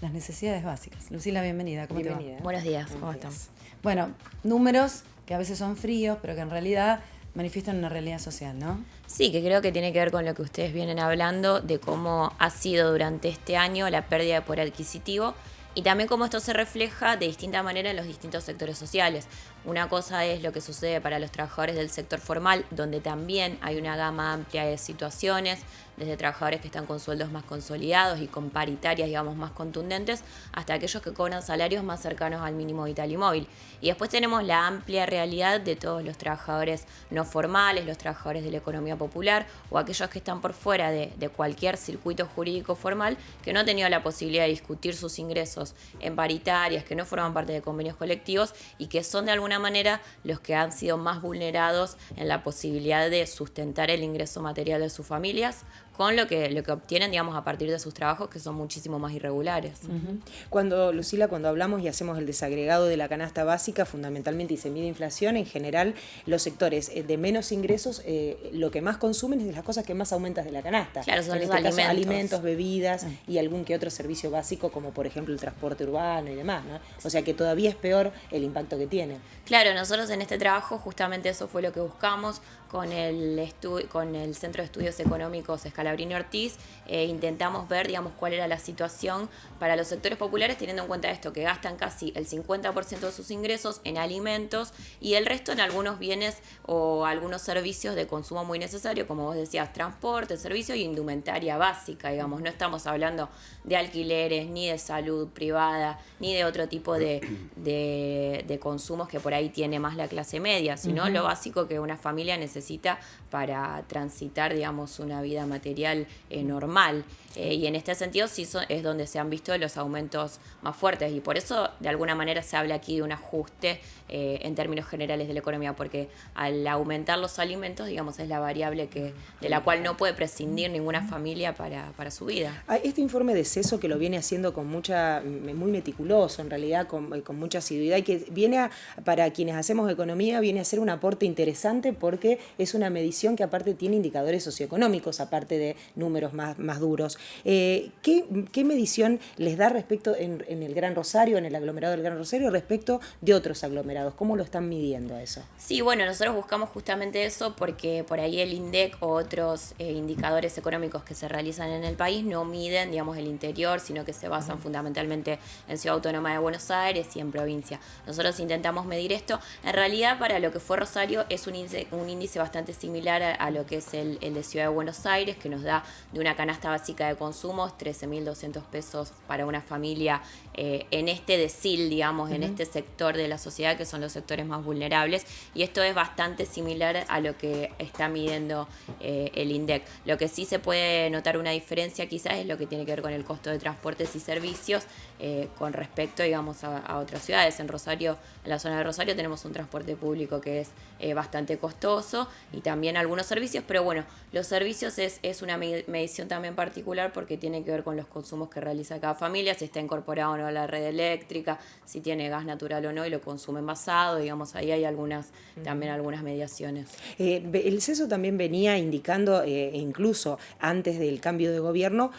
las necesidades básicas. Lucila, bienvenida. ¿Cómo te va? Buenos días, ¿cómo están? Bueno, números que a veces son fríos, pero que en realidad manifiestan una realidad social, ¿no? Sí, que creo que tiene que ver con lo que ustedes vienen hablando de cómo ha sido durante este año la pérdida de poder adquisitivo y también cómo esto se refleja de distinta manera en los distintos sectores sociales. Una cosa es lo que sucede para los trabajadores del sector formal, donde también hay una gama amplia de situaciones, desde trabajadores que están con sueldos más consolidados y con paritarias, digamos, más contundentes, hasta aquellos que cobran salarios más cercanos al mínimo vital y móvil. Y después tenemos la amplia realidad de todos los trabajadores no formales, los trabajadores de la economía popular o aquellos que están por fuera de cualquier circuito jurídico formal, que no han tenido la posibilidad de discutir sus ingresos en paritarias, que no forman parte de convenios colectivos y que son de alguna manera los que han sido más vulnerados en la posibilidad de sustentar el ingreso material de sus familias con lo que obtienen, digamos, a partir de sus trabajos, que son muchísimo más irregulares. Lucila, cuando hablamos y hacemos el desagregado de la canasta básica, fundamentalmente, y se mide inflación, en general, los sectores de menos ingresos, lo que más consumen es de las cosas que más aumentas de la canasta. Claro, son en los este caso, alimentos. alimentos, bebidas y algún que otro servicio básico, como por ejemplo el transporte urbano y demás, ¿no? O sea que todavía es peor el impacto que tiene. Claro, nosotros en este trabajo justamente eso fue lo que buscamos con el Centro de Estudios Económicos Scalabrini Ortiz. Intentamos ver, digamos, cuál era la situación para los sectores populares, teniendo en cuenta esto, que gastan casi el 50% de sus ingresos en alimentos y el resto en algunos bienes o algunos servicios de consumo muy necesario, como vos decías, transporte, servicio y indumentaria básica, digamos. No estamos hablando de alquileres, ni de salud privada, ni de otro tipo de consumos que por ahí tiene más la clase media, sino lo básico que una familia necesita para transitar, digamos, una vida material normal. Y en este sentido sí es donde se han visto los aumentos más fuertes y por eso de alguna manera se habla aquí de un ajuste en términos generales de la economía, porque al aumentar los alimentos, digamos, es la variable de la cual no puede prescindir ninguna familia para su vida. Este informe de CESO, que lo viene haciendo con muy meticuloso, en realidad, con mucha asiduidad, y que para quienes hacemos economía, viene a ser un aporte interesante porque es una medición que aparte tiene indicadores socioeconómicos, aparte de números más duros. ¿Qué medición les da respecto en el Gran Rosario, en el aglomerado del Gran Rosario, respecto de otros aglomerados? ¿Cómo lo están midiendo eso? Sí, bueno, nosotros buscamos justamente eso porque por ahí el INDEC o otros indicadores económicos que se realizan en el país no miden, digamos, el interior, sino que se basan fundamentalmente en Ciudad Autónoma de Buenos Aires y en provincia. Nosotros intentamos medir esto. En realidad, para lo que fue Rosario, es un índice bastante similar a lo que es el de Ciudad de Buenos Aires, que nos da de una canasta básica de consumos 13.200 pesos para una familia en este decil, digamos, en este sector de la sociedad que son los sectores más vulnerables, y esto es bastante similar a lo que está midiendo el INDEC. Lo que sí se puede notar una diferencia quizás es lo que tiene que ver con el costo de transportes y servicios con respecto, digamos, a otras ciudades. En Rosario, en la zona de Rosario tenemos un transporte público que es bastante costoso y también algunos servicios, pero bueno, los servicios es una medición también particular porque tiene que ver con los consumos que realiza cada familia, si está incorporado o no a la red eléctrica, si tiene gas natural o no y lo consume envasado, digamos, ahí hay también algunas mediaciones. El CESO también venía indicando, incluso antes del cambio de gobierno,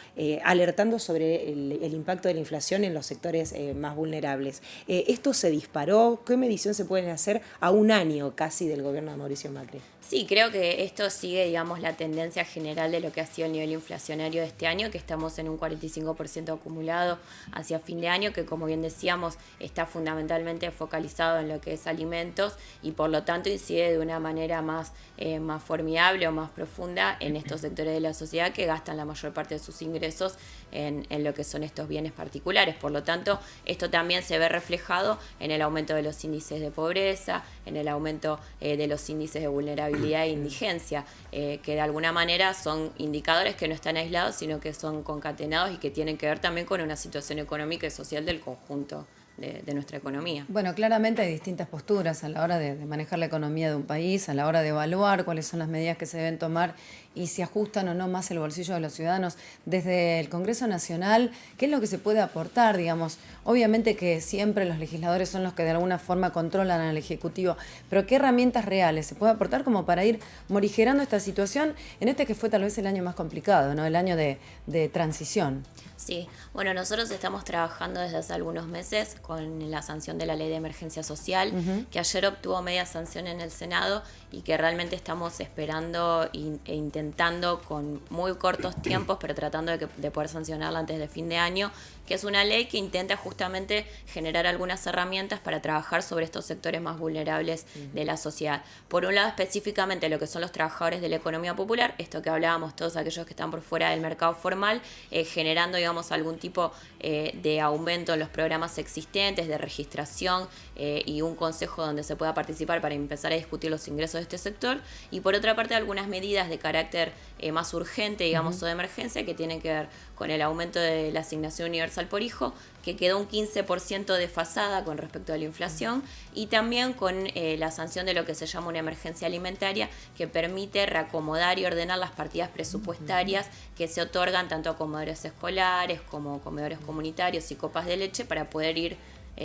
alertando sobre el impacto de la inflación en los sectores más vulnerables. ¿Esto se disparó? ¿Qué medición se pueden hacer a un año casi del gobierno de Mauricio Macri? Sí, creo que esto sigue, digamos, la tendencia general de lo que ha sido el nivel inflacionario de este año, que estamos en un 45% acumulado hacia fin de año, que como bien decíamos, está fundamentalmente focalizado en lo que es alimentos y por lo tanto incide de una manera más formidable o más profunda en estos sectores de la sociedad que gastan la mayor parte de sus ingresos en lo que son estos bienes particulares. Por lo tanto, esto también se ve reflejado en el aumento de los índices de pobreza, en el aumento de los índices de vulnerabilidad e indigencia, que de alguna manera son indicadores que no están aislados, sino que son concatenados y que tienen que ver también con una situación económica y social del conjunto de nuestra economía. Bueno, claramente hay distintas posturas a la hora de manejar la economía de un país, a la hora de evaluar cuáles son las medidas que se deben tomar y si ajustan o no más el bolsillo de los ciudadanos. Desde el Congreso Nacional, ¿qué es lo que se puede aportar? Digamos, obviamente que siempre los legisladores son los que de alguna forma controlan al Ejecutivo, pero ¿qué herramientas reales se puede aportar como para ir morigerando esta situación en este que fue tal vez el año más complicado, ¿no? El año de transición? Sí, bueno, nosotros estamos trabajando desde hace algunos meses con la sanción de la Ley de Emergencia Social, que ayer obtuvo media sanción en el Senado y que realmente estamos esperando e intentando con muy cortos tiempos, pero tratando de poder sancionarla antes de fin de año, que es una ley que intenta justamente generar algunas herramientas para trabajar sobre estos sectores más vulnerables de la sociedad. Por un lado, específicamente lo que son los trabajadores de la economía popular, esto que hablábamos, todos aquellos que están por fuera del mercado formal, generando, digamos, algún tipo de aumento en los programas existentes, de registración y un consejo donde se pueda participar para empezar a discutir los ingresos de este sector. Y por otra parte, algunas medidas de carácter más urgente, digamos, o de emergencia, que tienen que ver con el aumento de la asignación universal por hijo, que quedó un 15% desfasada con respecto a la inflación, y también con la sanción de lo que se llama una emergencia alimentaria, que permite reacomodar y ordenar las partidas presupuestarias que se otorgan tanto a comedores escolares como comedores comunitarios y copas de leche para poder ir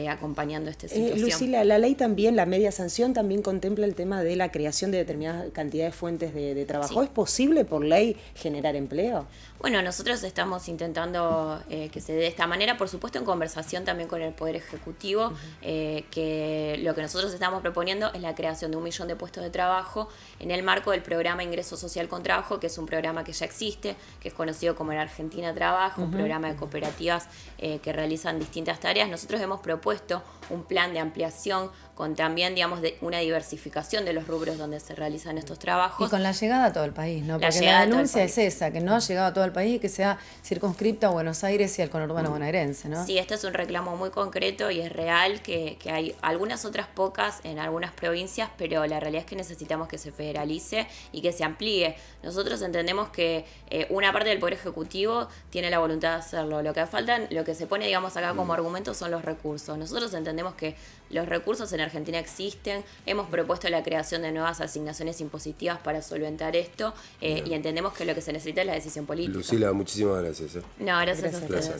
acompañando esta situación. Lucila, la ley también, la media sanción también contempla el tema de la creación de determinadas cantidades de fuentes de trabajo. Sí. ¿Es posible por ley generar empleo? Bueno, nosotros estamos intentando que se dé de esta manera, por supuesto en conversación también con el Poder Ejecutivo, que lo que nosotros estamos proponiendo es la creación de 1 millón de puestos de trabajo en el marco del programa Ingreso Social con Trabajo, que es un programa que ya existe, que es conocido como el Argentina Trabaja, un programa de cooperativas que realizan distintas tareas. Nosotros hemos propuesto un plan de ampliación con también, digamos, de una diversificación de los rubros donde se realizan estos trabajos. Y con la llegada a todo el país, ¿no? Porque la denuncia es esa, que no ha llegado a todo el país y que sea circunscripta a Buenos Aires y al conurbano bonaerense, ¿no? Sí, este es un reclamo muy concreto y es real que hay algunas otras pocas en algunas provincias, pero la realidad es que necesitamos que se federalice y que se amplíe. Nosotros entendemos que una parte del Poder Ejecutivo tiene la voluntad de hacerlo. Lo que faltan, lo que se pone, digamos, acá como argumento son los recursos. Nosotros entendemos que los recursos en Argentina existen, hemos propuesto la creación de nuevas asignaciones impositivas para solventar esto y entendemos que lo que se necesita es la decisión política. Lucila, muchísimas gracias. No, gracias a ustedes.